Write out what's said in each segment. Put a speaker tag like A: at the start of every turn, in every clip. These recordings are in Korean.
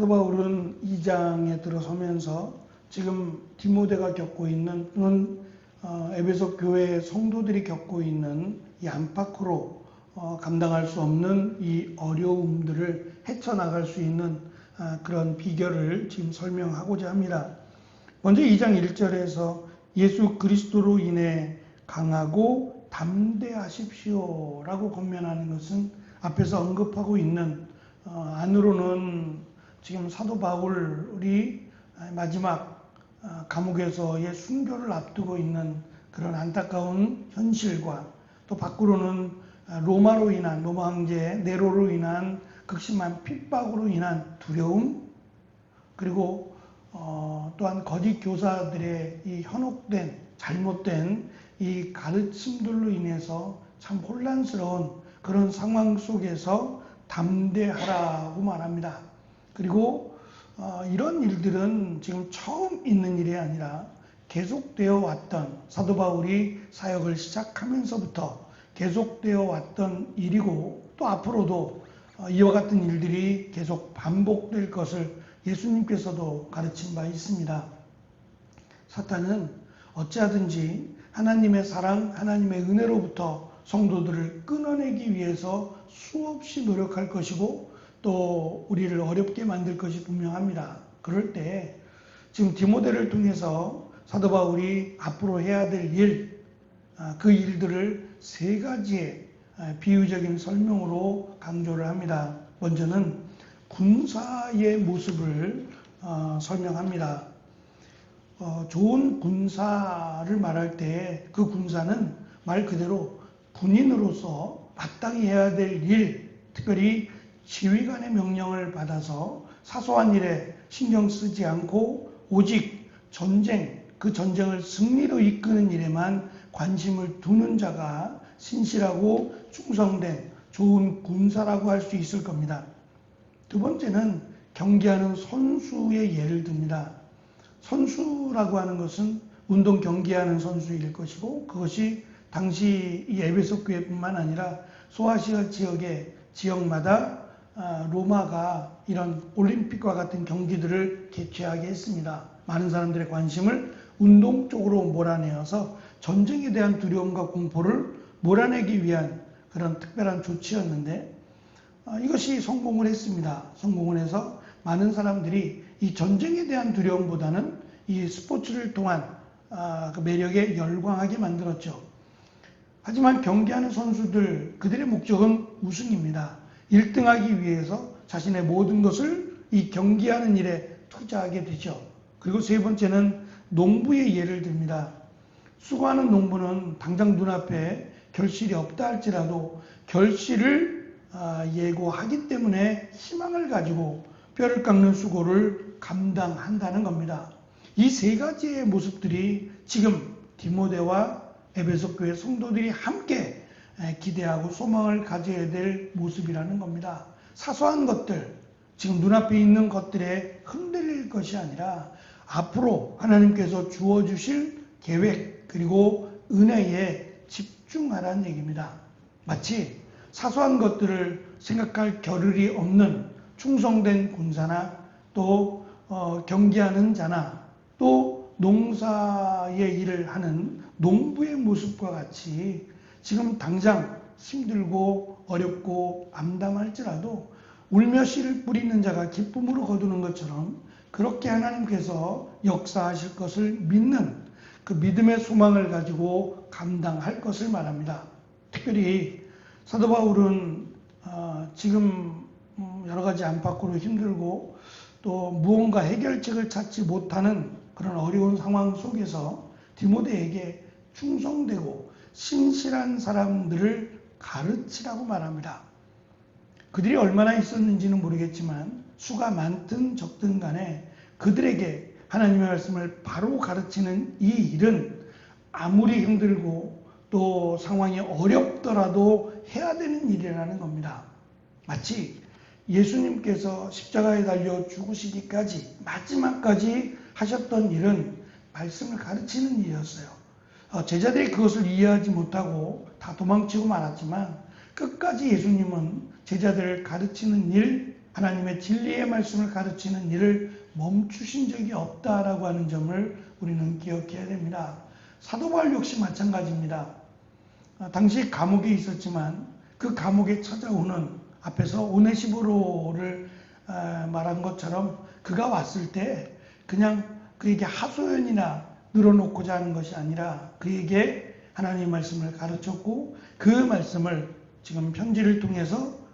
A: 사도 바울은 2장에 들어서면서 지금 디모데가 겪고 있는 또는 에베소 교회 성도들이 겪고 있는 이 안팎으로 감당할 수 없는 이 어려움들을 헤쳐나갈 수 있는 그런 비결을 지금 설명하고자 합니다. 먼저 2장 1절에서 예수 그리스도로 인해 강하고 담대하십시오 라고 권면하는 것은 앞에서 언급하고 있는 안으로는 지금 사도 바울이 마지막 감옥에서의 순교를 앞두고 있는 그런 안타까운 현실과 또 밖으로는 로마 황제 네로로 인한 극심한 핍박으로 인한 두려움, 그리고 또한 거짓 교사들의 이 현혹된 잘못된 이 가르침들로 인해서 참 혼란스러운 그런 상황 속에서 담대하라고 말합니다. 그리고 이런 일들은 지금 처음 있는 일이 아니라 계속되어 왔던, 사도 바울이 사역을 시작하면서부터 계속되어 왔던 일이고, 또 앞으로도 이와 같은 일들이 계속 반복될 것을 예수님께서도 가르친 바 있습니다. 사탄은 어찌하든지 하나님의 사랑, 하나님의 은혜로부터 성도들을 끊어내기 위해서 수없이 노력할 것이고 또 우리를 어렵게 만들 것이 분명합니다. 그럴 때 지금 디모데를 통해서 사도 바울이 앞으로 해야 될 일, 그 일들을 세 가지의 비유적인 설명으로 강조를 합니다. 먼저는 군사의 모습을 설명합니다. 좋은 군사를 말할 때 그 군사는 말 그대로 군인으로서 마땅히 해야 될 일, 특별히 지휘관의 명령을 받아서 사소한 일에 신경 쓰지 않고 오직 전쟁, 그 전쟁을 승리로 이끄는 일에만 관심을 두는 자가 신실하고 충성된 좋은 군사라고 할 수 있을 겁니다. 두 번째는 경기하는 선수의 예를 듭니다. 선수라고 하는 것은 운동 경기하는 선수일 것이고, 그것이 당시 이 에베소 교회뿐만 아니라 소아시아 지역마다 로마가 이런 올림픽과 같은 경기들을 개최하게 했습니다. 많은 사람들의 관심을 운동 쪽으로 몰아내어서 전쟁에 대한 두려움과 공포를 몰아내기 위한 그런 특별한 조치였는데, 이것이 성공을 했습니다. 성공을 해서 많은 사람들이 이 전쟁에 대한 두려움보다는 이 스포츠를 통한 그 매력에 열광하게 만들었죠. 하지만 경기하는 선수들, 그들의 목적은 우승입니다. 1등하기 위해서 자신의 모든 것을 이 경기하는 일에 투자하게 되죠. 그리고 세 번째는 농부의 예를 듭니다. 수고하는 농부는 당장 눈앞에 결실이 없다 할지라도 결실을 예고하기 때문에 희망을 가지고 뼈를 깎는 수고를 감당한다는 겁니다. 이 세 가지의 모습들이 지금 디모데와 에베소 교회 성도들이 함께 기대하고 소망을 가져야 될 모습이라는 겁니다. 사소한 것들, 지금 눈앞에 있는 것들에 흔들릴 것이 아니라 앞으로 하나님께서 주어주실 계획 그리고 은혜에 집중하라는 얘기입니다. 마치 사소한 것들을 생각할 겨를이 없는 충성된 군사나 또 경기하는 자나 또 농사의 일을 하는 농부의 모습과 같이 지금 당장 힘들고 어렵고 암담할지라도 울며 씨를 뿌리는 자가 기쁨으로 거두는 것처럼 그렇게 하나님께서 역사하실 것을 믿는 그 믿음의 소망을 가지고 감당할 것을 말합니다. 특별히 사도 바울은 지금 여러 가지 안팎으로 힘들고 또 무언가 해결책을 찾지 못하는 그런 어려운 상황 속에서 디모데에게 충성되고 신실한 사람들을 가르치라고 말합니다. 그들이 얼마나 있었는지는 모르겠지만 수가 많든 적든 간에 그들에게 하나님의 말씀을 바로 가르치는 이 일은 아무리 힘들고 또 상황이 어렵더라도 해야 되는 일이라는 겁니다. 마치 예수님께서 십자가에 달려 죽으시기까지 마지막까지 하셨던 일은 말씀을 가르치는 일이었어요. 제자들이 그것을 이해하지 못하고 다 도망치고 말았지만 끝까지 예수님은 제자들을 가르치는 일, 하나님의 진리의 말씀을 가르치는 일을 멈추신 적이 없다라고 하는 점을 우리는 기억해야 됩니다. 사도 바울 역시 마찬가지입니다. 당시 감옥에 있었지만 그 감옥에 찾아오는 앞에서 오네시보로를 말한 것처럼 그가 왔을 때 그냥 그에게 하소연이나 늘어놓고자 하는 것이 아니라 그에게 하나님의 말씀을 가르쳤고 그 말씀을 지금 편지를 통해서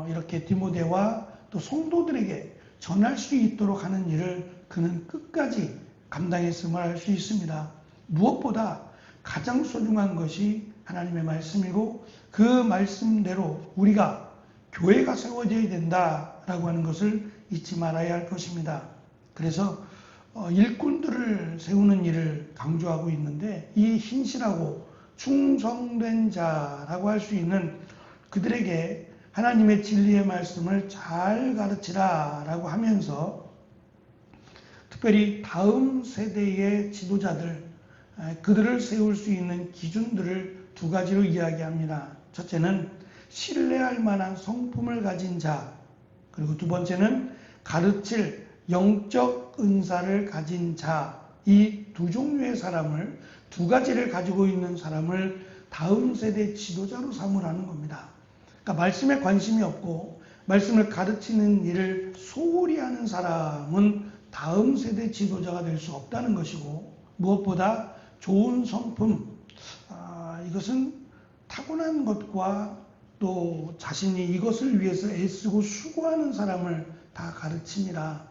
A: 이렇게 디모데와 또 성도들에게 전할 수 있도록 하는 일을 그는 끝까지 감당했음을 알 수 있습니다. 무엇보다 가장 소중한 것이 하나님의 말씀이고 그 말씀대로 우리가 교회가 세워져야 된다라고 하는 것을 잊지 말아야 할 것입니다. 그래서 일꾼들을 세우는 일을 강조하고 있는데 이 신실하고 충성된 자라고 할 수 있는 그들에게 하나님의 진리의 말씀을 잘 가르치라 라고 하면서 특별히 다음 세대의 지도자들, 그들을 세울 수 있는 기준들을 두 가지로 이야기합니다. 첫째는 신뢰할 만한 성품을 가진 자, 그리고 두 번째는 가르칠 영적 은사를 가진 자, 이 두 종류의 사람을, 두 가지를 가지고 있는 사람을 다음 세대 지도자로 삼으라는 겁니다. 그러니까 말씀에 관심이 없고 말씀을 가르치는 일을 소홀히 하는 사람은 다음 세대 지도자가 될 수 없다는 것이고, 무엇보다 좋은 성품, 이것은 타고난 것과 또 자신이 이것을 위해서 애쓰고 수고하는 사람을 다 가르칩니다.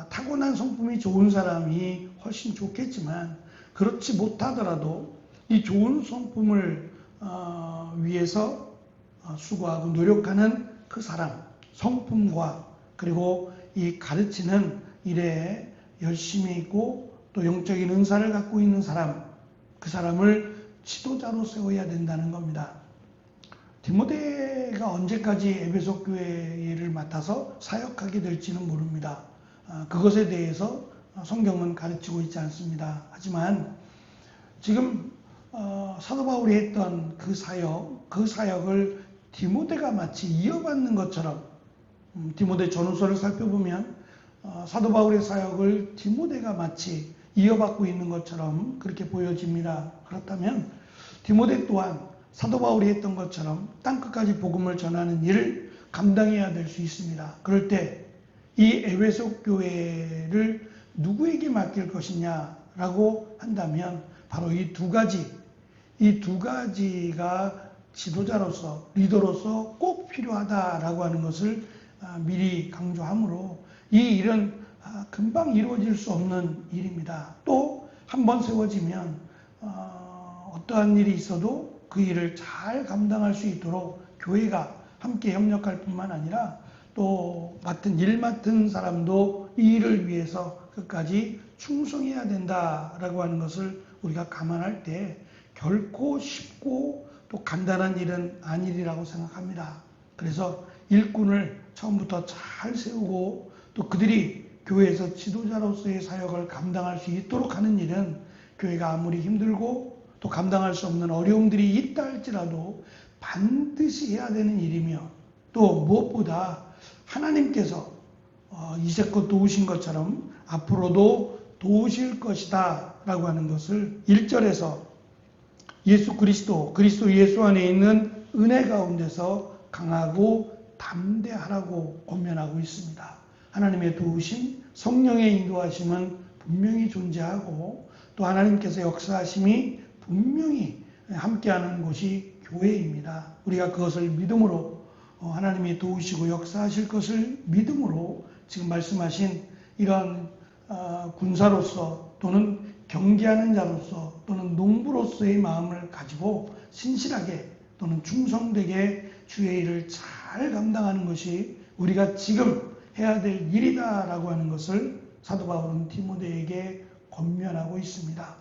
A: 타고난 성품이 좋은 사람이 훨씬 좋겠지만 그렇지 못하더라도 이 좋은 성품을 위해서 수고하고 노력하는 그 사람, 성품과 그리고 이 가르치는 일에 열심히 있고 또 영적인 은사를 갖고 있는 사람, 그 사람을 지도자로 세워야 된다는 겁니다. 디모데가 언제까지 에베소 교회를 맡아서 사역하게 될지는 모릅니다. 그것에 대해서 성경은 가르치고 있지 않습니다. 하지만 지금 사도 바울이 했던 그 사역을 디모데가 마치 이어받는 것처럼 디모데 전후서를 살펴보면 사도 바울의 사역을 디모데가 마치 이어받고 있는 것처럼 그렇게 보여집니다. 그렇다면 디모데 또한 사도 바울이 했던 것처럼 땅끝까지 복음을 전하는 일을 감당해야 될 수 있습니다. 그럴 때 이 에베소 교회를 누구에게 맡길 것이냐라고 한다면 바로 이 두 가지가 지도자로서 리더로서 꼭 필요하다라고 하는 것을 미리 강조하므로 이 일은 금방 이루어질 수 없는 일입니다. 또 한 번 세워지면 어떠한 일이 있어도 그 일을 잘 감당할 수 있도록 교회가 함께 협력할 뿐만 아니라 또 맡은 사람도 이 일을 위해서 끝까지 충성해야 된다라고 하는 것을 우리가 감안할 때 결코 쉽고 또 간단한 일은 아니리라고 생각합니다. 그래서 일꾼을 처음부터 잘 세우고 또 그들이 교회에서 지도자로서의 사역을 감당할 수 있도록 하는 일은 교회가 아무리 힘들고 또 감당할 수 없는 어려움들이 있다 할지라도 반드시 해야 되는 일이며 또 무엇보다 하나님께서 이제껏 도우신 것처럼 앞으로도 도우실 것이다 라고 하는 것을 1절에서 예수 그리스도 예수 안에 있는 은혜 가운데서 강하고 담대하라고 권면하고 있습니다. 하나님의 도우심, 성령의 인도하심은 분명히 존재하고 또 하나님께서 역사하심이 분명히 함께하는 곳이 교회입니다. 우리가 그것을 믿음으로 하나님이 도우시고 역사하실 것을 믿음으로 지금 말씀하신 이런 군사로서 또는 경계하는 자로서 또는 농부로서의 마음을 가지고 신실하게 또는 충성되게 주의 일을 잘 감당하는 것이 우리가 지금 해야 될 일이다라고 하는 것을 사도 바울은 디모데에게 권면하고 있습니다.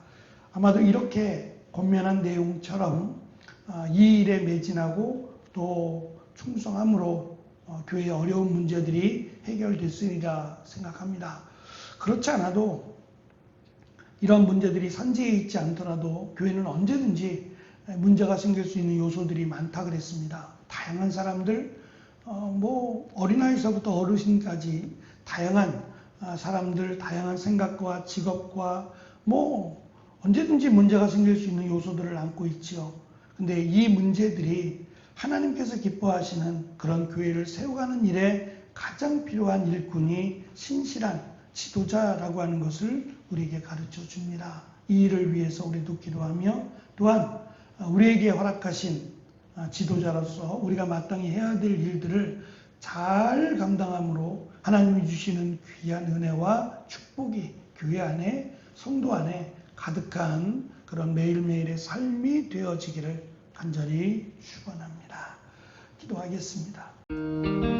A: 아마도 이렇게 권면한 내용처럼 이 일에 매진하고 또 충성함으로 교회의 어려운 문제들이 해결됐으리라 생각합니다. 그렇지 않아도 이런 문제들이 산재해 있지 않더라도 교회는 언제든지 문제가 생길 수 있는 요소들이 많다 그랬습니다. 다양한 사람들, 어린아이서부터 어르신까지 다양한 사람들, 다양한 생각과 직업과 언제든지 문제가 생길 수 있는 요소들을 안고 있지요. 근데 이 문제들이 하나님께서 기뻐하시는 그런 교회를 세워가는 일에 가장 필요한 일꾼이 신실한 지도자라고 하는 것을 우리에게 가르쳐 줍니다. 이 일을 위해서 우리도 기도하며 또한 우리에게 허락하신 지도자로서 우리가 마땅히 해야 될 일들을 잘 감당함으로 하나님이 주시는 귀한 은혜와 축복이 교회 안에, 성도 안에 가득한 그런 매일매일의 삶이 되어지기를 간절히 축원합니다. 기도하겠습니다.